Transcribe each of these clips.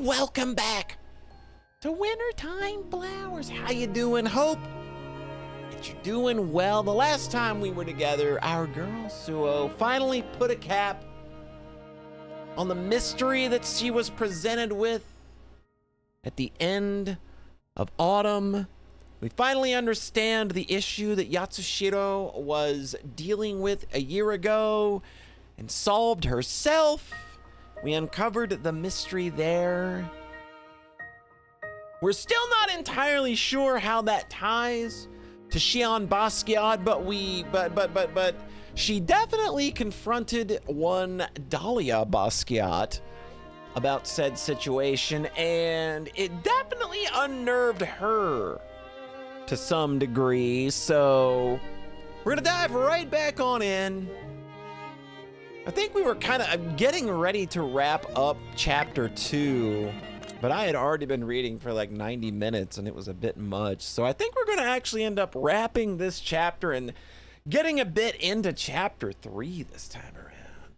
and welcome back to Wintertime Flowers. How you doing? Hope that you're doing well. The last time we were together, our girl Suoh finally put a cap on the mystery that she was presented with at the end of autumn. We finally understand the issue that Yatsushiro was dealing with a year ago and solved herself. We uncovered the mystery there. We're still not entirely sure how that ties to Xian Basquiat, but she definitely confronted one Dahlia Basquiat about said situation, and it definitely unnerved her to some degree. So we're gonna dive right back on in. I think we were kind of getting ready to wrap up chapter 2, but I had already been reading for like 90 minutes and it was a bit much. So I think we're gonna actually end up wrapping this chapter and getting a bit into chapter 3 this time around.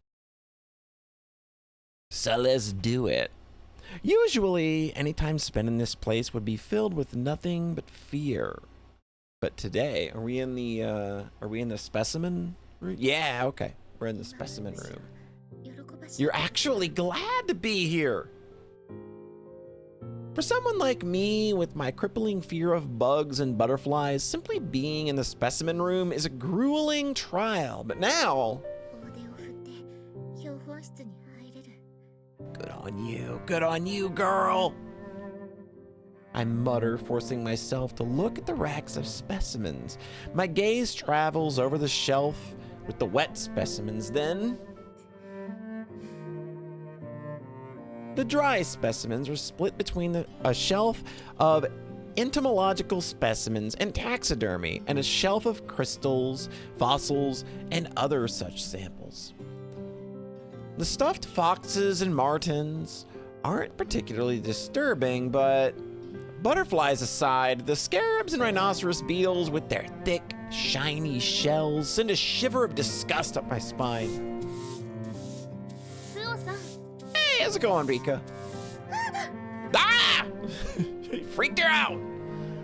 So let's do it. Usually, any time spent in this place would be filled with nothing but fear. But today, are we in the specimen room? Yeah, okay. We're in the specimen room. You're actually glad to be here. For someone like me with my crippling fear of bugs and butterflies, simply being in the specimen room is a grueling trial. But now, good on you, girl. I mutter, forcing myself to look at the racks of specimens. My gaze travels over the shelf with the wet specimens, then the dry specimens are split between a shelf of entomological specimens and taxidermy, and a shelf of crystals, fossils, and other such samples. The stuffed foxes and martens aren't particularly disturbing, but butterflies aside, the scarabs and rhinoceros beetles with their thick, shiny shells send a shiver of disgust up my spine. Hey, how's it going, Rika? Ah! Freaked her out!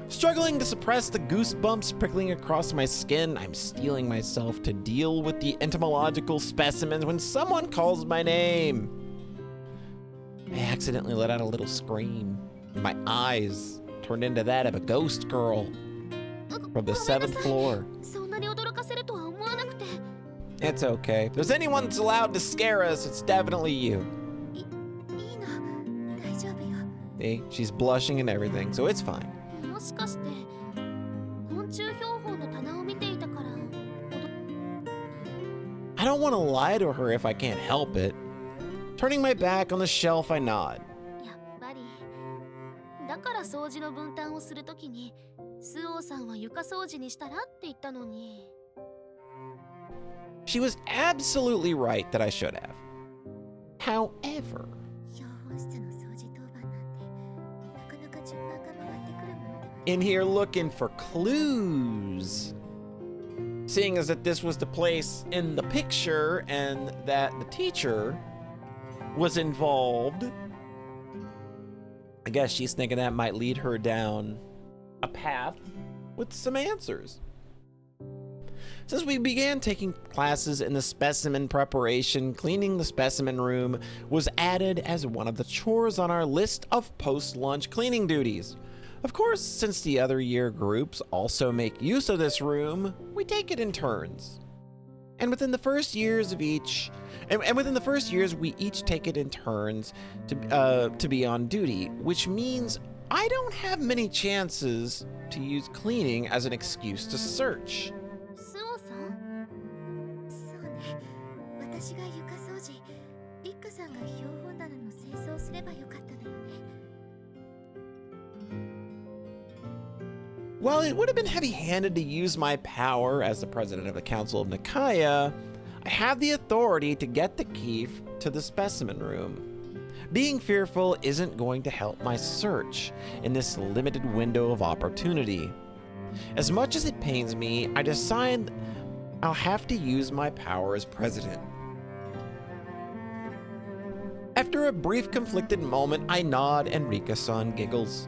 Struggling to suppress the goosebumps prickling across my skin, I'm steeling myself to deal with the entomological specimens when someone calls my name. I accidentally let out a little scream. My eyes turned into that of a ghost girl from the 7th floor. It's okay. If there's anyone that's allowed to scare us, it's definitely you. See, she's blushing and everything, so it's fine. I don't want to lie to her if I can't help it. Turning my back on the shelf, I nod. She was absolutely right that I should have. However, in here looking for clues, seeing as that this was the place in the picture and that the teacher was involved, I guess she's thinking that might lead her down a path with some answers. Since we began taking classes in the specimen preparation, cleaning the specimen room was added as one of the chores on our list of post-lunch cleaning duties. Of course, since the other year groups also make use of this room, we take it in turns. And within the first years we each take it in turns to be on duty, which means I don't have many chances to use cleaning as an excuse to search. While it would have been heavy-handed to use my power as the president of the Council of Nikaya, I have the authority to get the key to the specimen room. Being fearful isn't going to help my search in this limited window of opportunity. As much as it pains me, I decide I'll have to use my power as president. After a brief conflicted moment, I nod and Rika-san giggles.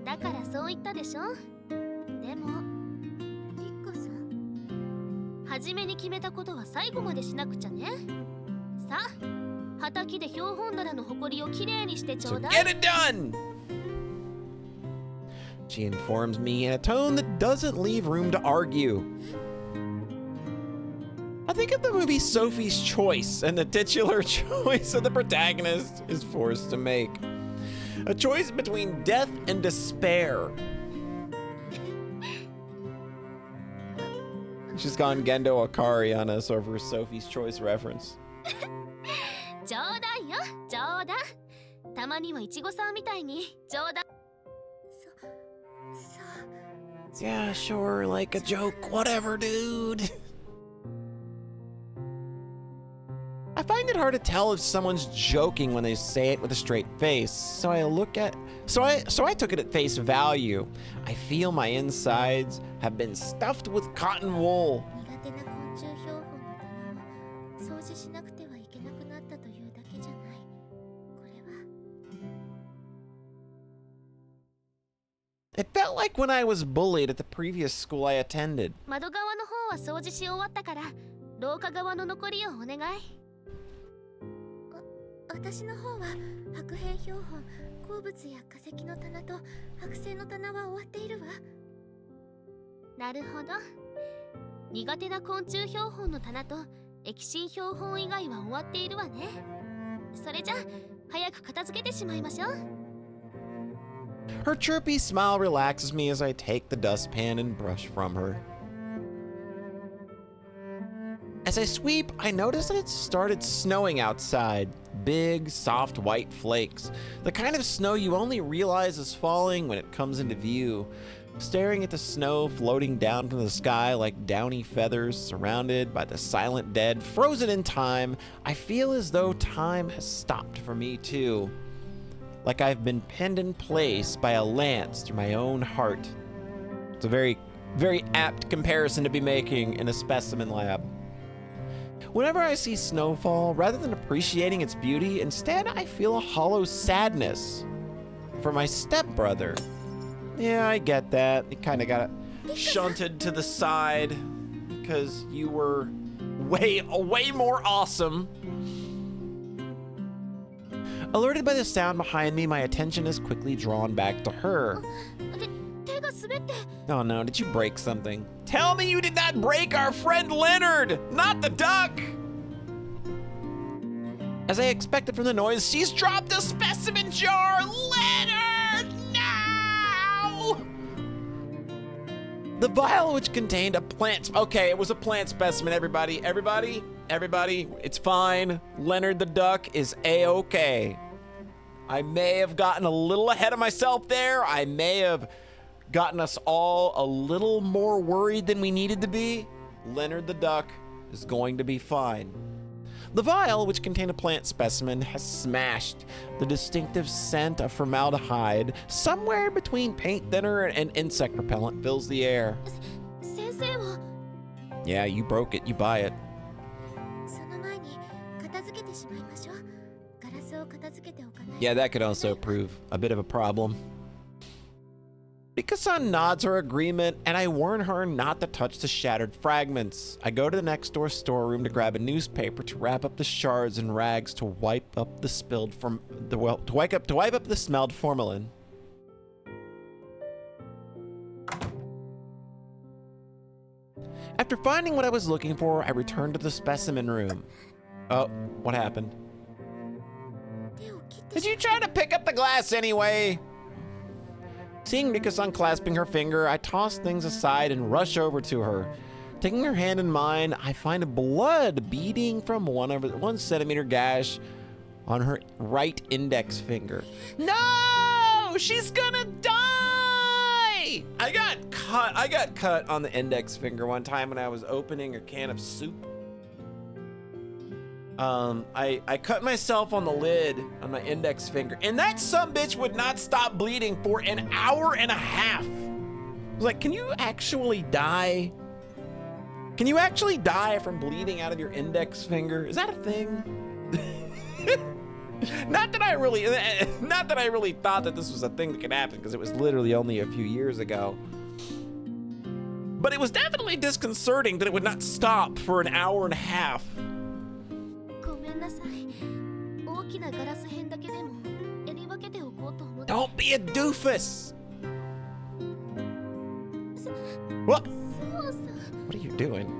だからそう言ったでしょ。でもリッコさん、初めに決めたことは最後までしなくちゃね。さあ、畑で標本棚の埃をきれいにしてちょうだい。 So get it done! She informs me in a tone that doesn't leave room to argue. I think of the movie Sophie's Choice, and the titular choice of the protagonist is forced to make. A choice between death and despair. She's gone Gendo Akari on us over Sophie's Choice reference. 冗談よ、冗談。たまにはイチゴさんみたいに冗談。Yeah, sure, like a joke, whatever, dude. I find it hard to tell if someone's joking when they say it with a straight face, so I took it at face value. I feel my insides have been stuffed with cotton wool. It felt like when I was bullied at the previous school I attended. 窓側の方は掃除し終わったから、廊下側の残りをお願い。私の方は白片標本、鉱物や化石の棚と剥製の棚は終わっているわ。なるほど。苦手な昆虫標本の棚と液芯標本以外は終わっているわね。それじゃ早く片付けてしまいましょう。Her chirpy smile relaxes me as I take the dustpan and brush from her. As I sweep, I notice that it's started snowing outside. Big, soft white flakes. The kind of snow you only realize is falling when it comes into view. Staring at the snow floating down from the sky like downy feathers, surrounded by the silent dead, frozen in time, I feel as though time has stopped for me too. Like I've been pinned in place by a lance through my own heart. It's a very, very apt comparison to be making in a specimen lab. Whenever I see snowfall, rather than appreciating its beauty, instead I feel a hollow sadness for my stepbrother. Yeah, I get that. You kind of got shunted to the side because you were way more awesome. Alerted by the sound behind me, my attention is quickly drawn back to her. Oh no, did you break something? Tell me you did not break our friend Leonard, not the duck! As I expected from the noise, she's dropped a specimen jar! Leonard, no! The vial which contained a plant, okay, it was a plant specimen, everybody, it's fine. Leonard the duck is A-okay. I may have gotten a little ahead of myself there. I may have gotten us all a little more worried than we needed to be. Leonard the duck is going to be fine. The vial, which contained a plant specimen, has smashed. The distinctive scent of formaldehyde, somewhere between paint thinner and insect repellent, fills the air. Yeah, you broke it. You buy it. Yeah, that could also prove a bit of a problem. Rika-san nods her agreement, and I warn her not to touch the shattered fragments. I go to the next door storeroom to grab a newspaper to wrap up the shards and rags to wipe up the spilled to wipe up the smelled formalin. After finding what I was looking for, I returned to the specimen room. Oh, what happened? Did you try to pick up the glass anyway? Seeing Rika-san clasping her finger, I toss things aside and rush over to her. Taking her hand in mine, I find blood beading from 1 centimeter gash on her right index finger. No! She's gonna die! I got cut on the index finger one time when I was opening a can of soup. I cut myself on the lid on my index finger, and that sumbitch would not stop bleeding for an hour and a half. I was like, can you actually die? Can you actually die from bleeding out of your index finger? Is that a thing? Not that I really thought that this was a thing that could happen, because it was literally only a few years ago. But it was definitely disconcerting that it would not stop for an hour and a half. Don't be a doofus! What? What are you doing?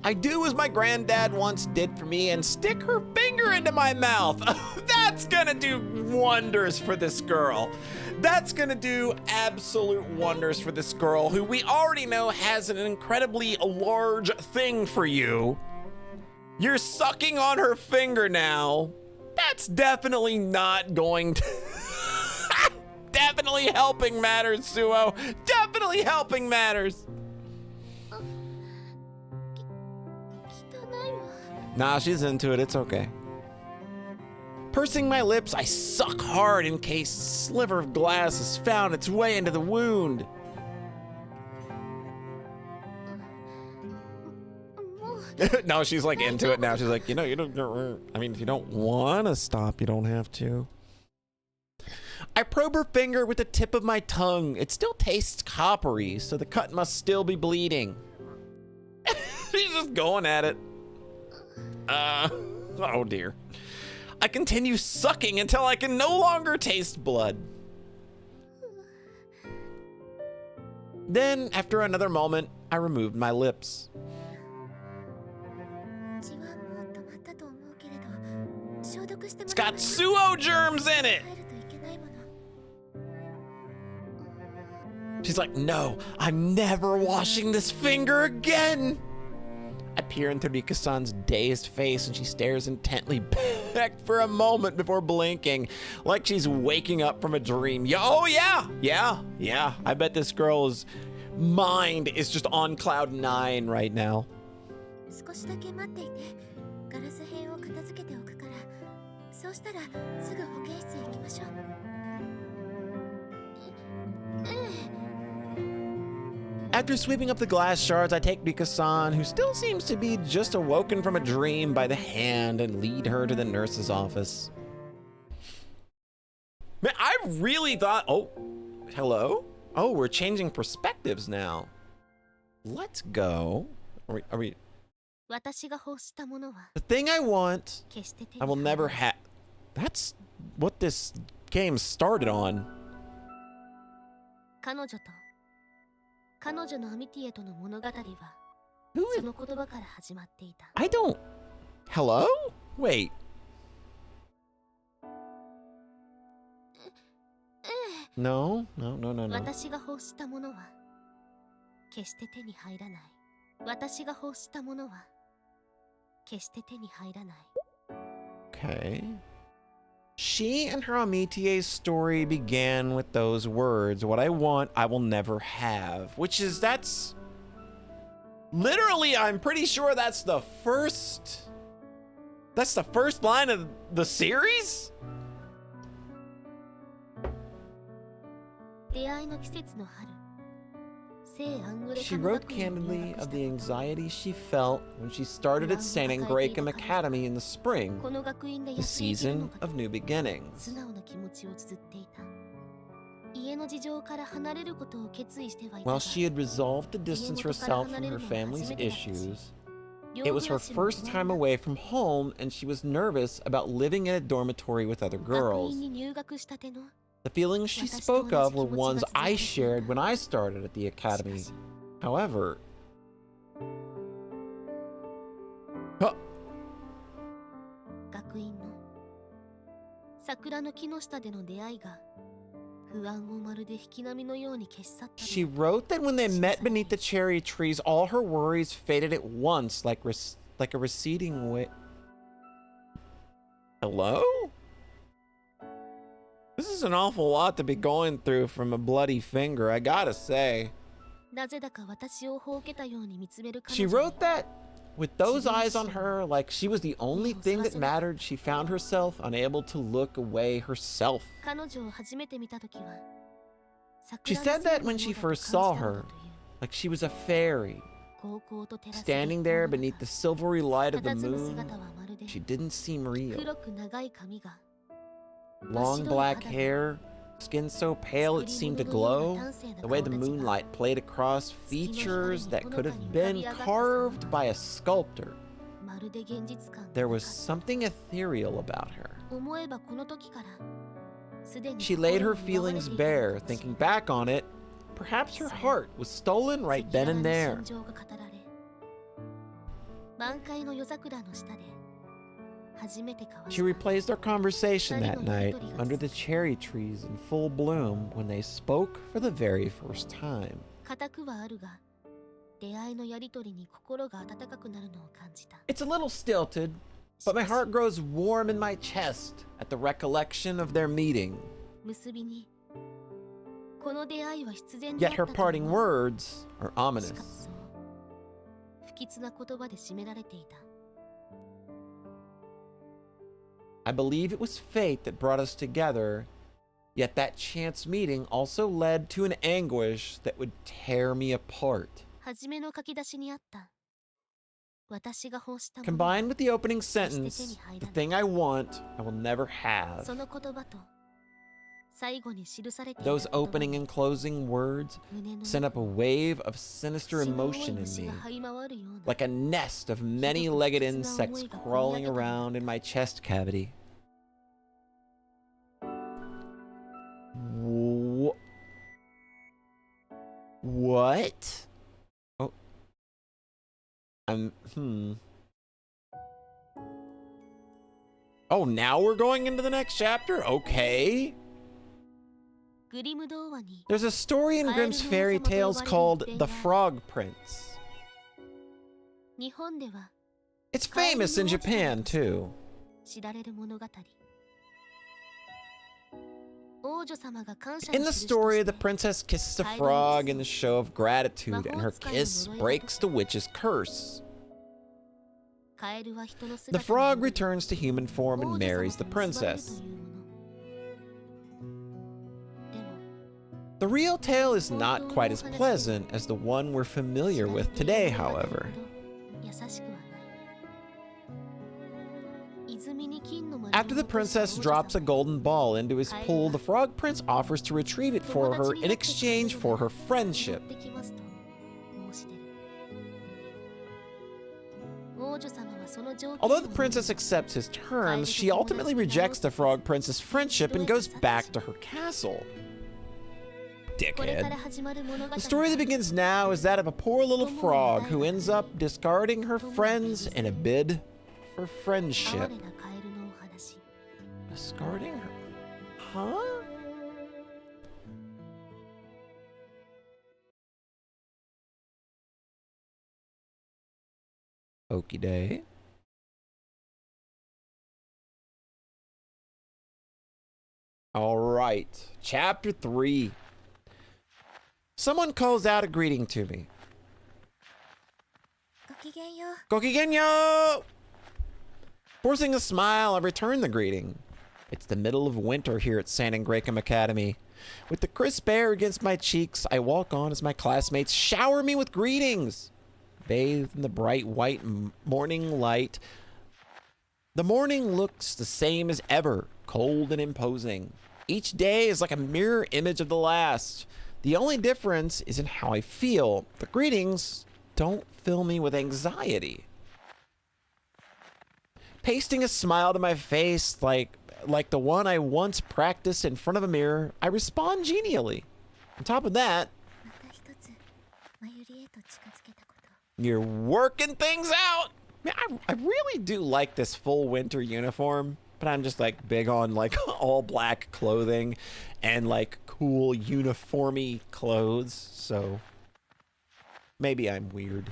I do as my granddad once did for me and stick her finger into my mouth. That's gonna do wonders for this girl. That's gonna do absolute wonders for this girl who we already know has an incredibly large thing for you. You're sucking on her finger now. That's definitely not going to... Definitely helping matters, Suoh. Definitely helping matters. Nah, she's into it. It's okay. Pursing my lips, I suck hard in case a sliver of glass has found its way into the wound. No, she's like into it now. She's like, you know, you don't. I mean, if you don't want to stop, you don't have to. I probe her finger with the tip of my tongue. It still tastes coppery, so the cut must still be bleeding. She's just going at it. Oh dear. I continue sucking until I can no longer taste blood. Then, after another moment, I removed my lips. It's got Suoh germs in it! She's like, no, I'm never washing this finger again! I peer into Rika-san's dazed face and she stares intently back for a moment before blinking, like she's waking up from a dream. Oh yeah. I bet this girl's mind is just on cloud 9 right now. After sweeping up the glass shards, I take Rika-san, who still seems to be just awoken from a dream, by the hand and lead her to the nurse's office. Man, I really thought, oh, hello? Oh, we're changing perspectives now. Let's go. Are we? The thing I want, I will never have. That's what this game started on. I don't... Hello? Wait. No. Okay. She and her Amitie's story began with those words, what I want, I will never have. Which is, that's... Literally, I'm pretty sure that's the first... That's the first line of the series? She wrote candidly of the anxiety she felt when she started at St. Angraecum Academy in the spring, the season of new beginnings. While she had resolved to distance herself from her family's issues, it was her first time away from home and she was nervous about living in a dormitory with other girls. The feelings she spoke of were ones I shared when I started at the academy. However... She wrote that when they met beneath the cherry trees, all her worries faded at once, like a receding wave. Hello? This is an awful lot to be going through from a bloody finger, I gotta say. She wrote that with those eyes on her, like she was the only thing that mattered. She found herself unable to look away herself. She said that when she first saw her, like she was a fairy, standing there beneath the silvery light of the moon, She didn't seem real. 黒く長い髪が Long black hair, skin so pale it seemed to glow, the way the moonlight played across features that could have been carved by a sculptor. まるで現実感が There was something ethereal about her. 思えばこの時からすでに She laid her 心に奪われ feelings ていた bare, のかし thinking back on it. Perhaps her heart was stolen right then and there. 赤裸々に心情が語られ満開の夜桜の下で初めて交わ She した replays their conversation that night under the cherry trees in full bloom when they spoke for the very first time. 固くはあるが出会いのやりとりに心が温かくなるのを感じた It's a little stilted, but my heart grows warm in my chest at the recollection of their meeting. 結びにこの出会いは必然であ Yet った her と parting 思う words are しか ominous. しそう不吉な言葉で締められていた I believe it was fate that brought us together, yet that chance meeting also led to an anguish that would tear me apart. 初めの書き出しにあった私が欲したもの Combined with the opening sentence, the thing I want, I will never have. その言葉と最後に記されていた Those 言葉 opening に and closing words 胸の sent up a wave of sinister 死の多い emotion in 虫 me, が這い回るような like a nest of many-legged insects crawling around in my chest cavity. What? Oh. Oh, now we're going into the next chapter? Okay. グリム童話に There's a story in Grimm's fairy tales called The Frog Prince. 日本では It's famous in Japan, too. 知られる物語王女様が感謝 In の the 印と story, して the princess kisses a frog in the show of gratitude, and her kiss breaks the witch's curse. カエルは人の The 姿に frog 戻り returns to human form 王 and 女様 marries the と結ばれると princess. いうものでも The real tale is not quite as pleasant as the one we're familiar with today, however. 優しくはない泉に金の丸を After the 残した princess 王女様 drops a golden ball into his pool, the frog prince offers to retrieve it for her in exchange for her friendship. 持ってきますと申し出る王女様はその条件 Although を the princess accepts his terms, she ultimately rejects the frog prince's friendship and goes back to her castle. これから Dickhead. 始まる物語 The story that begins now is that of a poor little frog who ends up discarding her friends in a bid for 哀 friendship. れなカエルのお話 Discarding her? Huh? Okie day. All right, chapter 3. Someone calls out a greeting to me. ごきげんよう Gokigenyo! Forcing a smile, I return the greeting. It's the middle of winter here at San Grekum Academy. With the crisp air against my cheeks, I walk on as my classmates shower me with greetings. Bathed in the bright white morning light, the morning looks the same as ever, cold and imposing. Each day is like a mirror image of the last. The only difference is in how I feel. The greetings don't fill me with anxiety. Pasting a smile to my face like the one I once practiced in front of a mirror, I respond genially. On top of that, また一つマユリへと近づけたこと you're working things out. Man, I really do like this full winter uniform, but I'm just like big on like all black clothing and like cool uniformy clothes, so maybe I'm weird.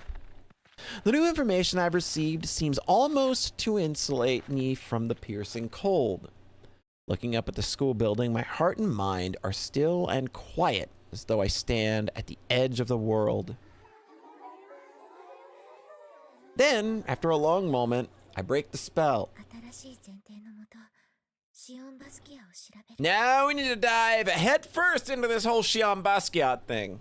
The new information I've received seems almost to insulate me from the piercing cold. Looking up at the school building, my heart and mind are still and quiet, as though I stand at the edge of the world. Then, after a long moment, I break the spell. 新しい前提のもとシオンバスキアを調べる Now we need to dive head first into this whole Shion Basquiat thing.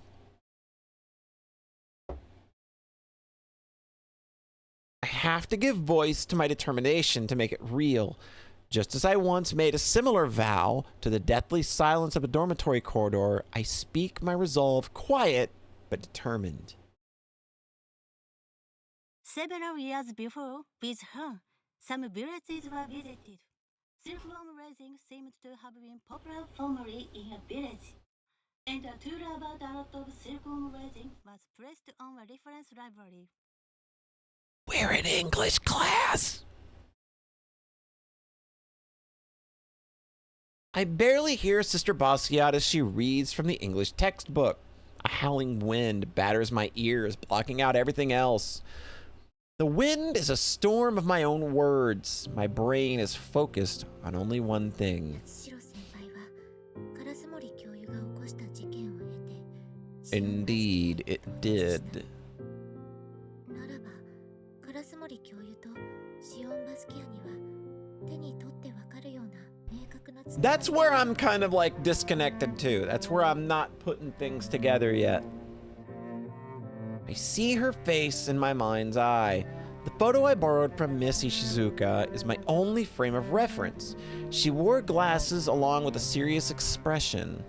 I have to give voice to my determination to make it real. Just as I once made a similar vow to the deathly silence of a dormitory corridor, I speak my resolve quiet but determined. Several years before, with her, some villages were visited. Silkworm raising seemed to have been popular formerly in a village, and a tour about a lot of silkworm raising was placed on a reference library. We're in English class! I barely hear Sister Basquiat as she reads from the English textbook. A howling wind batters my ears, blocking out everything else. The wind is a storm of my own words. My brain is focused on only one thing. Indeed, it did. That's where I'm kind of like disconnected too. That's where I'm not putting things together yet. I see her face in my mind's eye. The photo I borrowed from Miss Ishizuka is my only frame of reference. She wore glasses along with a serious expression.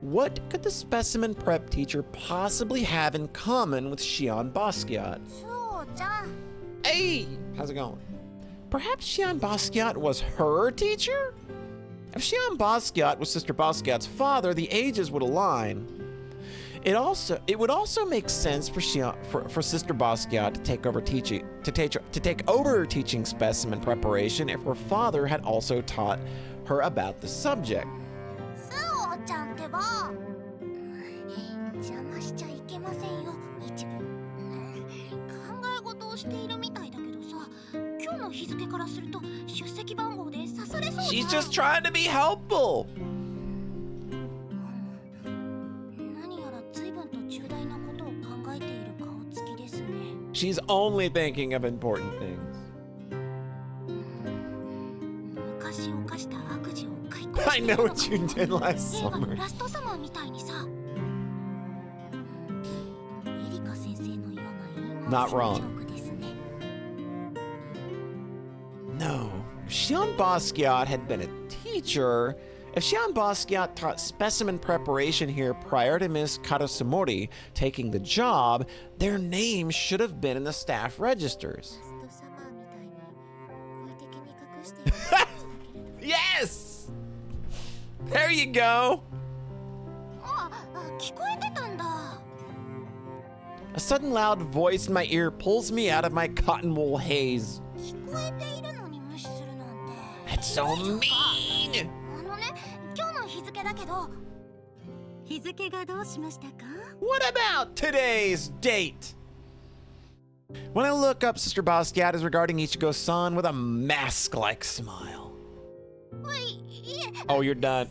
What could the specimen prep teacher possibly have in common with Shion Basquiat? Hey, how's it going? Perhaps Shion Basquiat was her teacher? If Shion Basquiat was Sister Basquiat's father, the ages would align. It would also make sense for Sister Basquiat to take over teaching specimen preparation if her father had also taught her about the subject. She's just trying to be helpful. She's only thinking of important things. I know what you did last summer. Not wrong. No, if Shion Basquiat had been a teacher, if Shion Basquiat taught specimen preparation here prior to Miss Karasumori taking the job, their names should have been in the staff registers. Yes! There you go! A sudden loud voice in my ear pulls me out of my cotton wool haze. That's so mean! What about today's date? When I look up, Sister Basquiat is regarding Ichigo-san with a mask-like smile. Oh, you're done.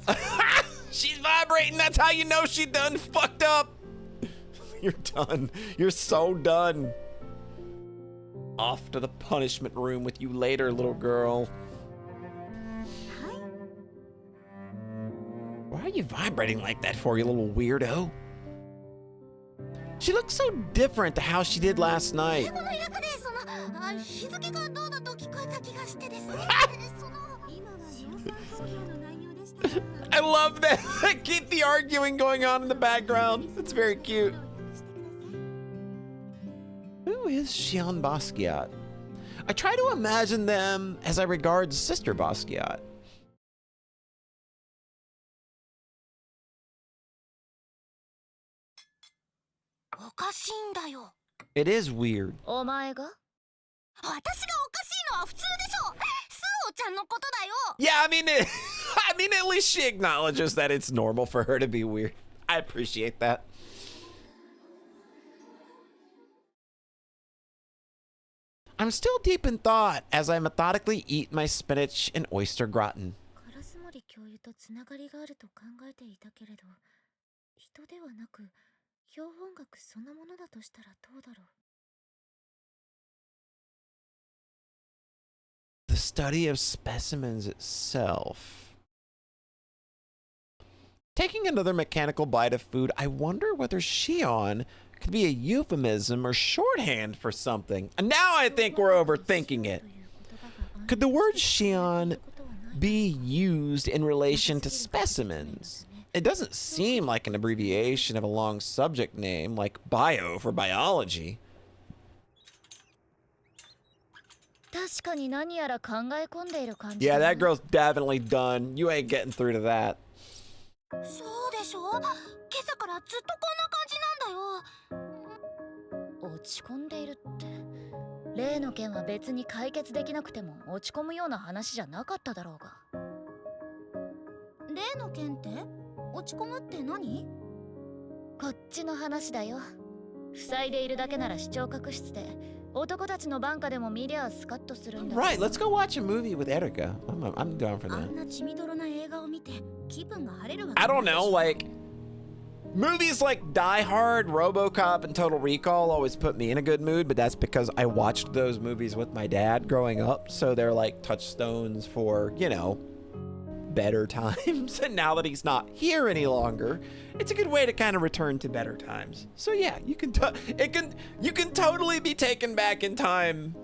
She's vibrating. That's how you know she done fucked up. You're done. You're so done. Off to the punishment room with you later, little girl. Why are you vibrating like that for, you little weirdo? She looks so different to how she did last night. I love that. Keep the arguing going on in the background. It's very cute. Who is Shion Basquiat? I try to imagine them as I regard Sister Basquiat. It is weird. Yeah, I mean, at least she acknowledges that it's normal for her to be weird. I appreciate that. I'm still deep in thought as I methodically eat my spinach and oyster gratin. The study of specimens itself. Taking another mechanical bite of food, I wonder whether Shion could be a euphemism or shorthand for something. And now I think we're overthinking it. Could the word Shion be used in relation to specimens? It doesn't seem like an abbreviation of a long subject name like bio for biology. 確かに何やら考え込んでいる感じ Yeah, だ that girl's definitely done. You ain't getting through to that. そうでしょ。今朝からずっとこんな感じなんだよ。落ち込んでいるって例の件は別に解決できなくても落ち込むような話じゃなかっただろうが。例の件って落ち込むって何？こっちの話だよ。塞いでいるだけなら視聴覚室で男たちのバンカでも見りゃスカッとするんだ。 Right, let's go watch a movie with Erica. I'm down for あ that. んな血みどろな映画を見て気分が晴れるわけ I ない don't でし know, ょ。 like movies like Die Hard, RoboCop, and Total Recall always put me in a good mood, but that's because I watched those movies with my dad growing up, so they're like touchstones for, you know, better times. And now that he's not here any longer, it's a good way to kind of return to better times. So yeah, you can totally be taken back in time.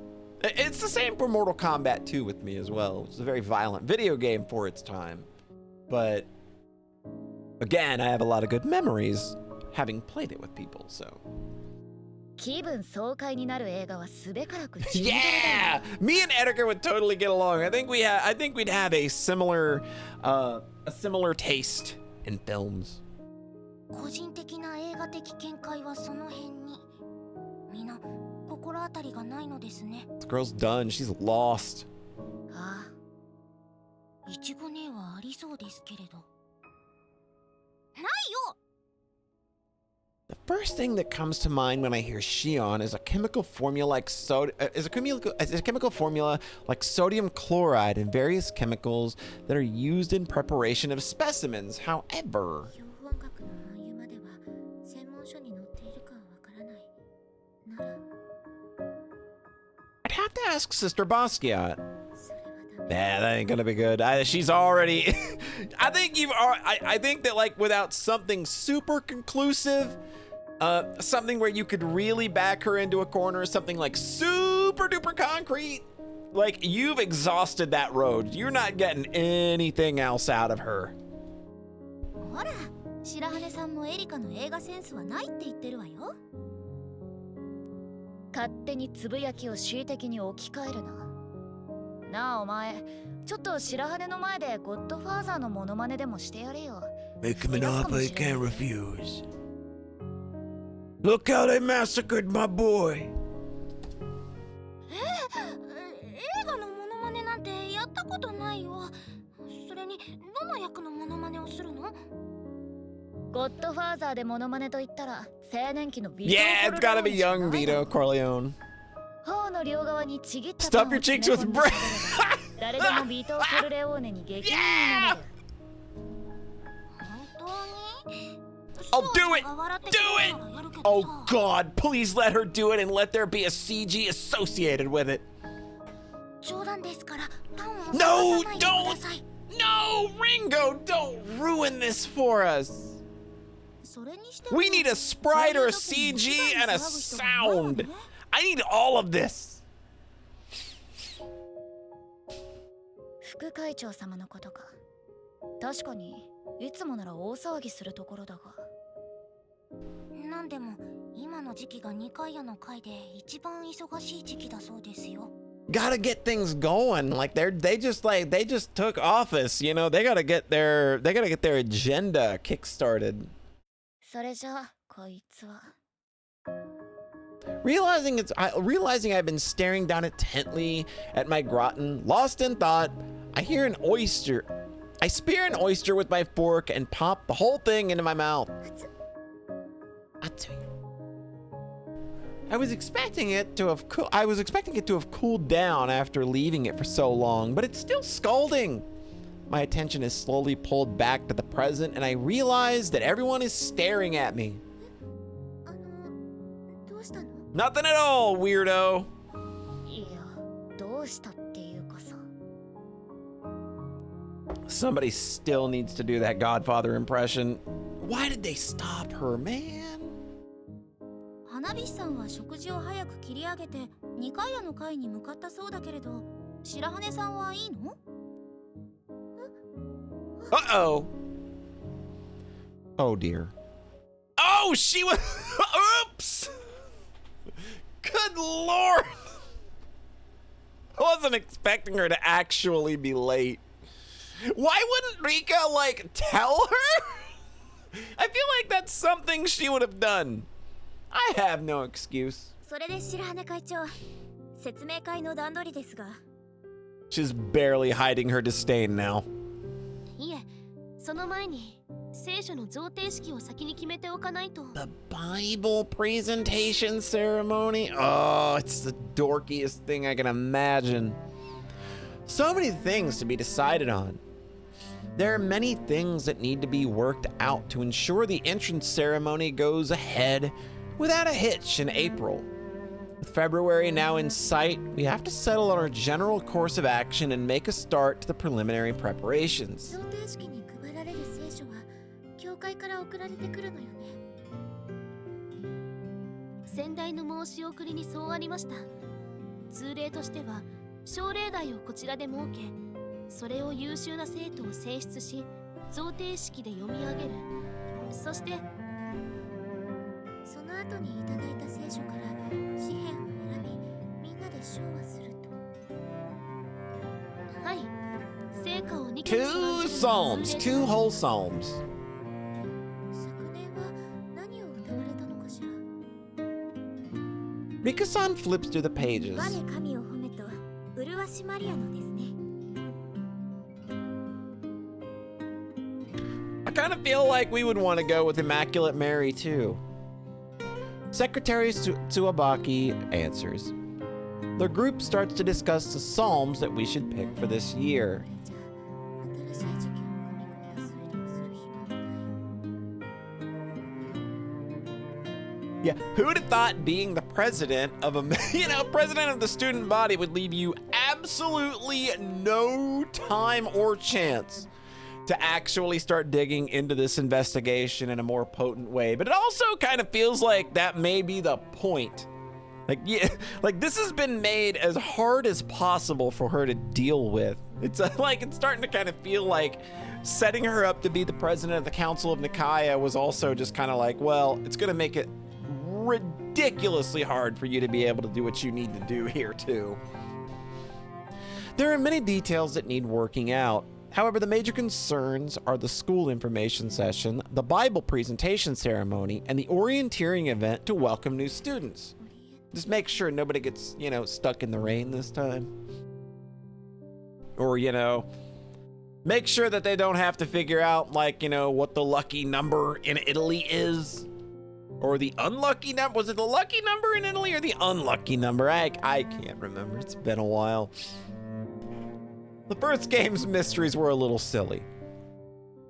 It's the same for Mortal Kombat 2 with me as well. It's a very violent video game for its time, but again, I have a lot of good memories having played it with people, so. 気分爽快になる映画はすべからく血みどろだよ。 Yeah! Me and Edgar would totally get along. I think we'd have a similar taste in films. 個人的な映画的見解はその辺に。みんな心当たりがないのですね。 This girl's done. She's lost. ああ、いちごねはありそうですけれど。ないよ。 The first thing that comes to mind when I hear Shion is a chemical formula like sodium chloride and various chemicals that are used in preparation of specimens. However, 標本学の俳優までは専門書に載っているかはわからない。なら、 I'd have to ask Sister Basquiat. それはダメ。 Nah, that ain't gonna be good. She's already. I think that like without something super conclusive, something where you could really back her into a corner, something like super duper concrete, like you've exhausted that road. You're not getting anything else out of her. ほら、白羽さんもエリカの映画センスはないって言ってるわよ。勝手につぶやきを恣意的に置き換えるな。なあお前、ちょっと白羽の前でゴッドファーザーのモノマネでもしてやれよ。 Make him an offer he can't refuse. Look how they massacred my boy. 映画のモノマネなんてやったことないよ。それにどの役のモノマネをするの？ゴッドファーザーでモノマネと言ったら青年期のビト Yeah, it's gotta be young Vito Corleone. 頬の両側にちぎった Stuff your cheeks with bread. 誰でもビートコルレオーネに激似になれる。本当に？ I'll do it! Do it! Oh god, please let her do it and let there be a CG associated with it. 冗談ですから、パンを探 No, さないでく don't! ださい。 No, Ringo, don't ruin this for us. それにしても We need a sprite or a CG and a sound. I need all of this. 副会長様のことか。確かにいつもなら大騒ぎするところだが。なんでも今の時期が2回の回で一番忙しい時期だそうですよ。 Gotta get things going. Like they just took office, you know. They gotta get their agenda kickstarted. それじゃあこいつは。 Realizing I've been staring down intently at my gratin, lost in thought, I hear an oyster. I spear an oyster with my fork and pop the whole thing into my mouth. I was expecting it to have cooled down after leaving it for so long, but it's still scalding. My attention is slowly pulled back to the present, and I realize that everyone is staring at me. どうしたの？ Nothing at all, weirdo. いや、どうしたっていうかさ。 Somebody still needs to do that Godfather impression. Why did they stop her, man? 花火師さんは食事を早く切り上げて2階屋の階に向かったそうだけれど、白羽さんはいいの？ Uh-oh. Oh dear. Oh, she was... Oops! Good lord! I wasn't expecting her to actually be late. Why wouldn't Rika, like, tell her? I feel like that's something she would have done. I have no excuse. それで白羽会長、説明会の段取りですが。She's barely hiding her disdain now. いえ、その前に聖書の贈呈式を先に決めておかないと。The Bible presentation ceremony? Oh, it's the dorkiest thing I can imagine. So many things to be decided on. There are many things that need to be worked out to ensure the entrance ceremony goes ahead without a hitch in April. With February now in sight, we have to settle on our general course of action and make a start to the preliminary preparations. 贈呈式に配られる聖書は教会から送られてくるのよね。先代の申し送りにそうありました。通例としては奨励題をこちらで設け、それを優秀な生徒を選出し、贈呈式で読み上げる。そしてその後にいただいた聖書から詩篇を選び、みんなで唱和すると。はい、聖歌を2曲 Two psalms, two whole psalms. 昨年は何を歌われたのかしら。 Rika-san flips through the pages. 我神を褒めと麗しマリアのですね。I kind of feel like we would want to go with Immaculate Mary too. Secretary Tsuabaki answers. The group starts to discuss the psalms that we should pick for this year. 新しい事件を組み込んだ推理をする暇もない。 Yeah, who'd have thought being the president of a, president of the student body would leave you absolutely no time or chance to actually start digging into this investigation in a more potent way. But it also kind of feels like that may be the point. Like, yeah, like this has been made as hard as possible for her to deal with. It's like, it's starting to kind of feel like setting her up to be the president of the Council of Nicaea was also just kind of like, well, it's going to make it ridiculously hard for you to be able to do what you need to do here too. There are many details that need working out. However, the major concerns are the school information session, the Bible presentation ceremony, and the orienteering event to welcome new students. Just make sure nobody gets, stuck in the rain this time. Or, make sure that they don't have to figure out, what the lucky number in Italy is. Or the unlucky number. Was it the lucky number in Italy or the unlucky number? I can't remember. It's been a while. The first game's mysteries were a little silly.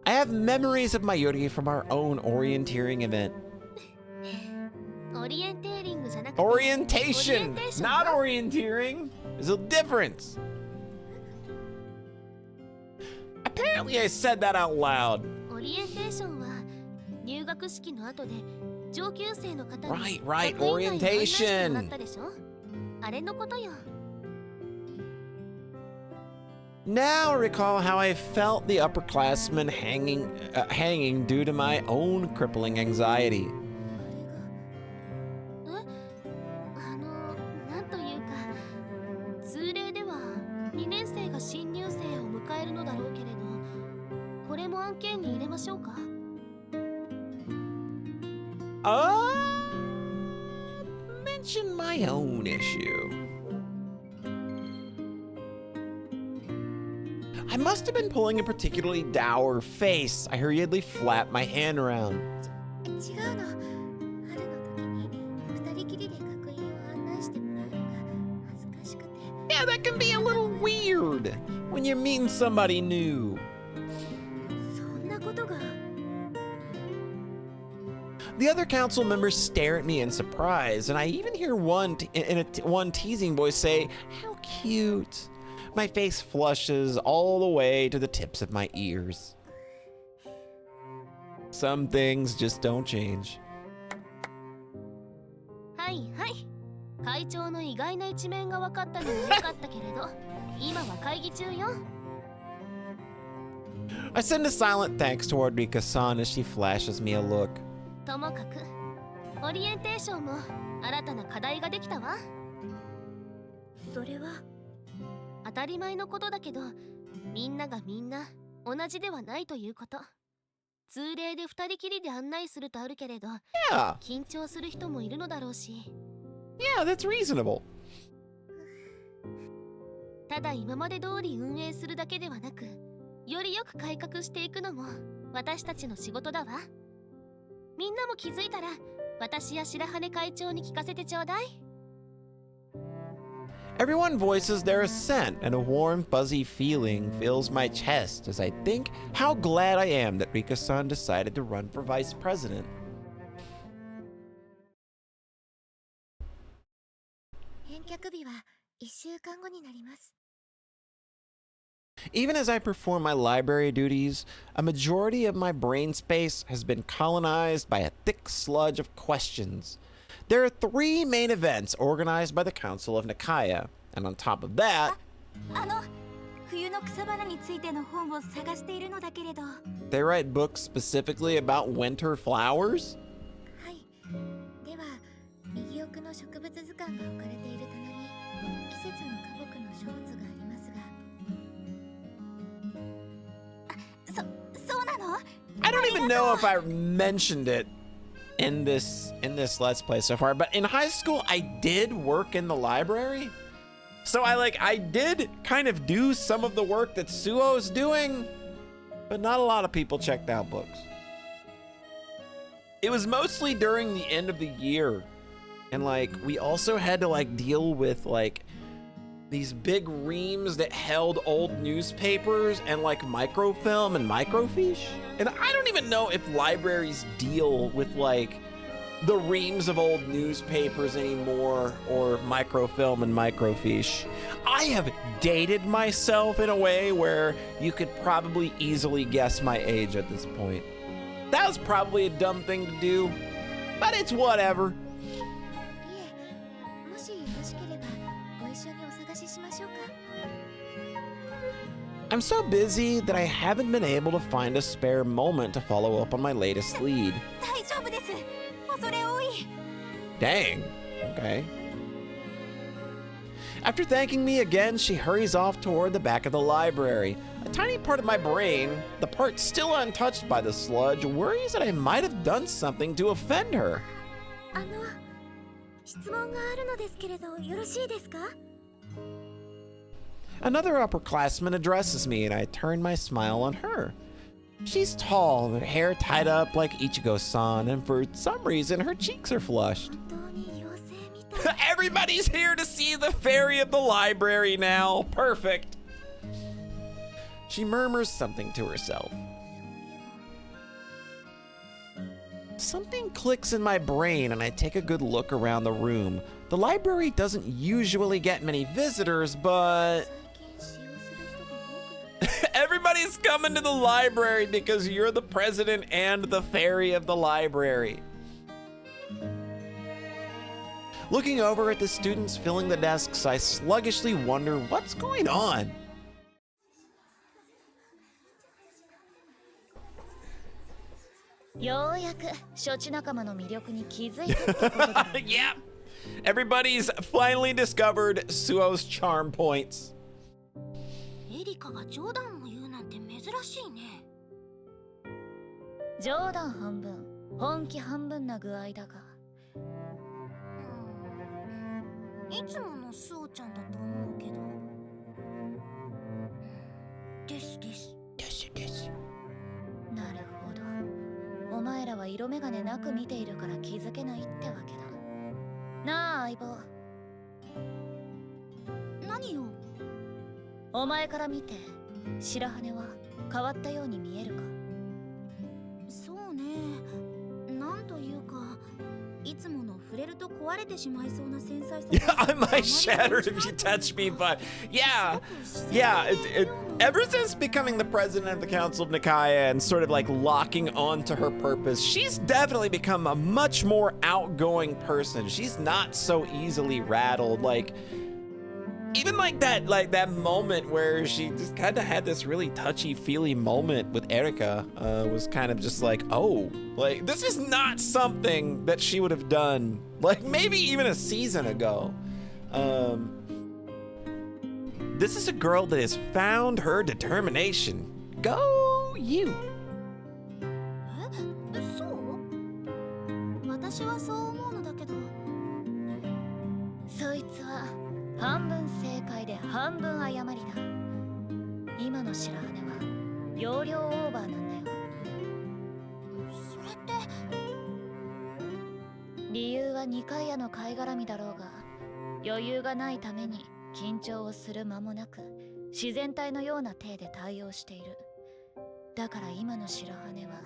I have memories of Mayuri from our own orienteering event. Orientation, not orienteering. There's a difference. Apparently I said that out loud. Right, orientation. Now I recall how I felt the upperclassmen hanging due to my own crippling anxiety. Mention my own issue. I must have been pulling a particularly dour face. I hurriedly flapped my hand around. Yeah, that can be a little weird when you're meeting somebody new. The other council members stare at me in surprise, and I even hear one teasing voice say, "How cute." My face flushes all the way to the tips of my ears. Some things just don't change. 会長の意外な一面が分かったのも良かったけれど、今は会議中よ。I send a silent thanks toward Rika-san as she flashes me a look. ともかく、オリエンテーションも新たな課題ができたわ。それは当たり前のことだけど、みんながみんな同じではないということ。通例で二人きりで案内するとあるけれど、Yeah. 緊張する人もいるのだろうし。Yeah, that's reasonable. ただ今まで通り運営するだけではなく、よりよく改革していくのも私たちの仕事だわ。みんなも気づいたら、私や白羽会長に聞かせてちょうだい。Everyone voices their assent, and a warm, fuzzy feeling fills my chest as I think how glad I am that Rika-san decided to run for vice president. 返却日は1週間後になります。 Even as I perform my library duties, a majority of my brain space has been colonized by a thick sludge of questions. There are 3 main events organized by the Council of Nikaya, and on top of that, 冬の草花についての本を探しているのだけれど。 they write books specifically about winter flowers? はい。では、右奥の植物図鑑が置かれている棚に季節の花木の書物がありますが。そうなの？ I don't even know if I mentioned it in this Let's Play so far, but in high school I did work in the library. So I did kind of do some of the work that Suoh's doing, but not a lot of people checked out books. It was mostly during the end of the year. And we also had to deal with these big reams that held old newspapers and microfilm and microfiche. And I don't even know if libraries deal with the reams of old newspapers anymore, or microfilm and microfiche. I have dated myself in a way where you could probably easily guess my age at this point. That was probably a dumb thing to do, but it's whatever. いえ、もしよろしければご一緒にお探ししましょうか。 I'm so busy that I haven't been able to find a spare moment to follow up on my latest lead. 大丈夫です。恐れ多い。 Dang. Okay. After thanking me again, she hurries off toward the back of the library. A tiny part of my brain, the part still untouched by the sludge, worries that I might have done something to offend her. 質問があるのですけれど、よろしいですか？ Another upperclassman addresses me, and I turn my smile on her. She's tall, her hair tied up like Ichigo-san, and for some reason her cheeks are flushed. 本当に妖精みたい。 Everybody's here to see the fairy of the library now. Perfect. She murmurs something to herself. Something clicks in my brain and I take a good look around the room. The library doesn't usually get many visitors, but 最近使用する人が多くなって。 everybody's coming to the library because you're the president and the fairy of the library. Looking over at the students filling the desks, I sluggishly wonder what's going on. ようやく処置仲間の魅力に気づいたってことだ。Yeah. Everybody's finally discovered Suoh's charm points. エリカが冗談を言うなんて珍しいね。冗談半分、本気半分な具合だが。いつものスオちゃんだと思うけど。ですです。なるほど。お前らは色眼鏡なく見ているから気づけないってわけだ。なあ相棒。何よ。お前から見て白羽は変わったように見えるか？そうね。なんというか、いつもの触れると怖壊れてしまいそうな繊細さ Yeah, I might shatter if you touch me, but yeah, ever since becoming the president of the Council of Nikaya and sort of like locking on to her purpose, she's definitely become a much more outgoing person. She's not so easily rattled. Like, even like that moment where she just kind of had this really touchy-feely moment with Erika was kind of just like, oh, like this is not something that she would have done like maybe even a season ago. This is a girl that has found her determination. Go you. そう？私はそう思うのだけど。そいつは半分正解で半分誤りだ。今の白羽は容量オーバーなんだよ。それって。理由は2回の貝絡みだろうが、余裕がないために緊張をする間もなく自然体のような体で対応している。だから今の白羽は、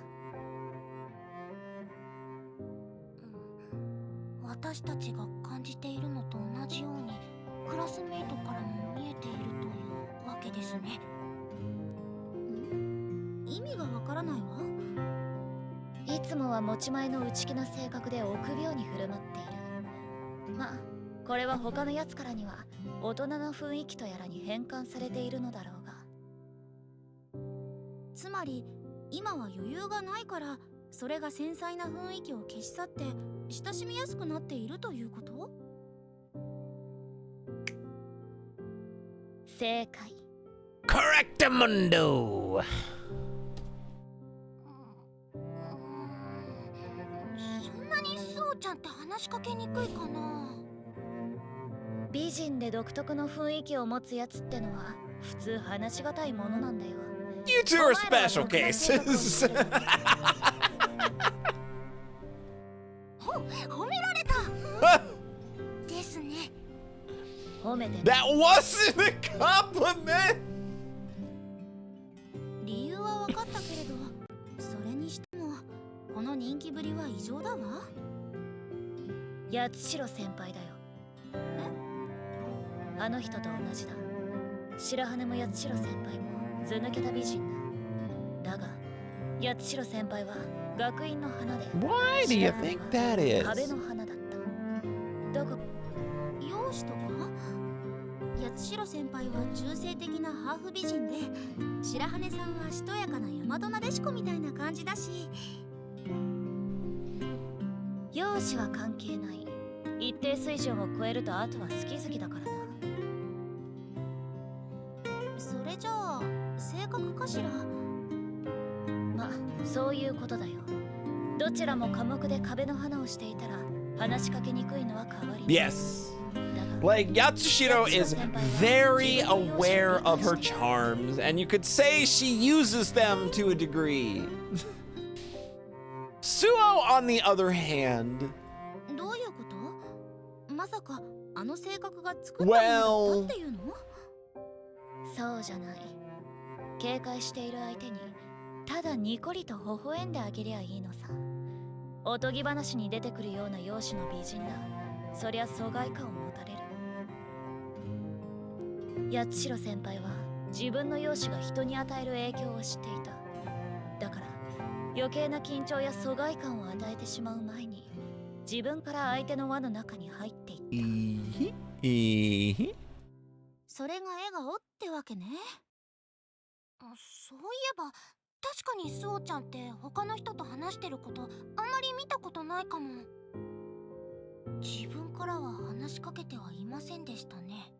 私たちが感じているのと同じようにクラスメイトからも見えているというわけですね。意味がわからないわ。いつもは持ち前の内気な性格で臆病に振る舞っている。まあこれは他のやつからには大人の雰囲気とやらに変換されているのだろうが。つまり今は余裕がないからそれが繊細な雰囲気を消し去って親しみやすくなっているということ？正解。Correctamundo. そんなにスオちゃんって話しかけにくいかな。美人で独特の雰囲気を持つやつってのは普通話しがたいものなんだよ。You two are special cases. 褒められたですね。褒めて。 That wasn't a compliment. 理由は分かったけれど、それにしてもこの人気ぶりは異常だわ。八代先輩だよ。え？あの人と同じだ。白羽も八代先輩もず抜けた美人だ。だが八代先輩は学院の花で、 Why do you think that is? 壁の花だった。だが容姿とか？八代先輩は中性的なハーフ美人で、白羽さんはしとやかな大和なでしこみたいな感じだし。容姿は関係ない。一定水準を超えるとあとは好き好きだからな。それじゃあ性格かしら。まあそういうことだよ。どちらも寡黙で壁の花をしていたら話しかけにくいのは変わり。 Yes. Like, Yatsushiro is very aware of her charms, and you could say she uses them to a degree. Suoh, on the other hand... どういうこと？まさかあの性格が作ったものだったっていうの？そうじゃない。警戒している相手にただニコリと微笑んであげりゃいいのさ。おとぎ話に出てくるような容姿の美人だ。そりゃ疎外感を持たれる。八代先輩は自分の容姿が人に与える影響を知っていた。だから余計な緊張や疎外感を与えてしまう前に自分から相手の輪の中に入っていった。それが笑顔ってわけね。そういえば確かにスオちゃんって他の人と話してることあんまり見たことないかも。自分からは話しかけてはいませんでしたね。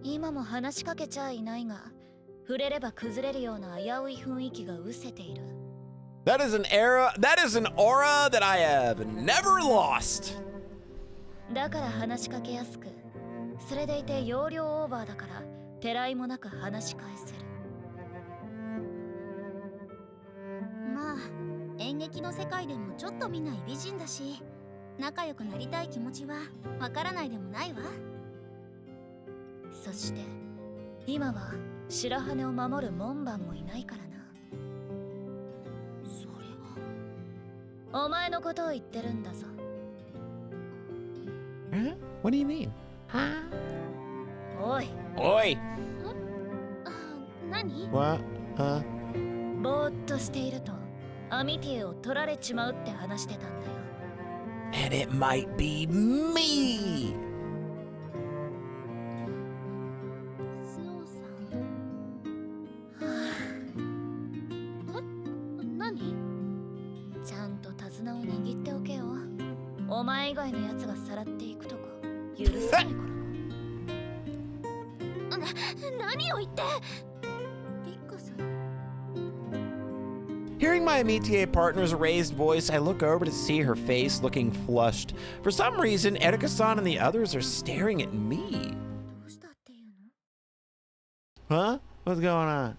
今も話しかけちゃいないが、触れれば崩れるような危うい雰囲気が失せている。That is an aura that I have never lost. だから話しかけやすく、それでいて容量オーバーだからてらいもなく話し返せる。まあ演劇の世界でもちょっと見ない美人だし、仲良くなりたい気持ちはわからないでもないわ。そして今は白羽を守る門番もいないからな。それはお前のことを言ってるんだぞ。Huh? What do you mean? Huh? おい Oi! 何 What? Huh? ぼーっとしているとアミティエを取られちまうって話してたんだよ And it might be me! スオさんはあ何ちゃんと手綱を握っておけよお前以外のやつがさらっていくとか許さないから何を言ってリッカさん Hearing my amitié partner's raised voice, I look over to see her face looking flushed. For some reason, Erika-san and the others are staring at me. どうしたっていうの Huh? What's going on?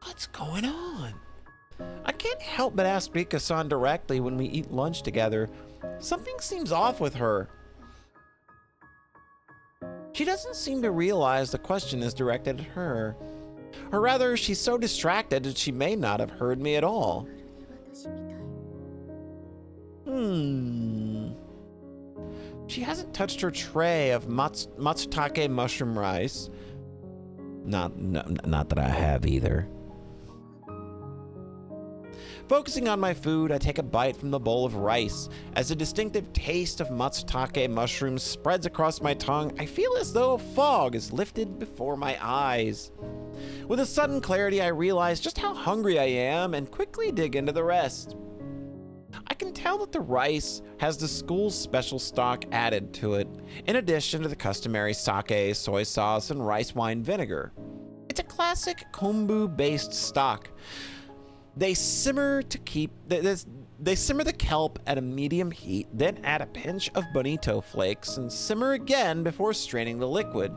What's going on? I can't help but ask Rika-san directly when we eat lunch together. Something seems off with her. She doesn't seem to realize the question is directed at her. Or rather, she's so distracted that she may not have heard me at all. まるで私みたい She hasn't touched her tray of matsutake mushroom rice. Not that I have either. Focusing on my food, I take a bite from the bowl of rice. As the distinctive taste of matsutake mushrooms spreads across my tongue, I feel as though fog is lifted before my eyes. With a sudden clarity, I realize just how hungry I am and quickly dig into the rest. I can tell that the rice has the school's special stock added to it, in addition to the customary sake, soy sauce, and rice wine vinegar. It's a classic kombu-based stock. They simmer the kelp at a medium heat, then add a pinch of bonito flakes and simmer again before straining the liquid.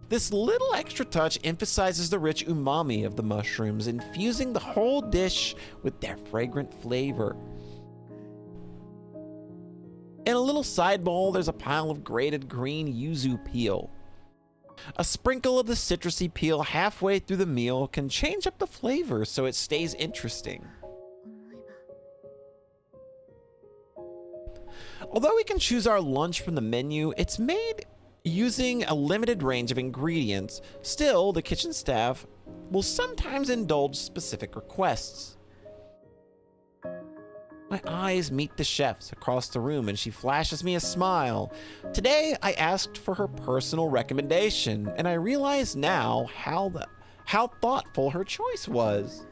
This little extra touch emphasizes the rich umami of the mushrooms, infusing the whole dish with their fragrant flavor. In a little side bowl, there's a pile of grated green yuzu peel. A sprinkle of the citrusy peel halfway through the meal can change up the flavor so it stays interesting. 思えば Although we can choose our lunch from the menu, it's made using a limited range of ingredients. Still, the kitchen staff will sometimes indulge specific requests. My eyes meet the chef's across the room and she flashes me a smile. Today, I asked for her personal recommendation, and I realize now how thoughtful her choice was.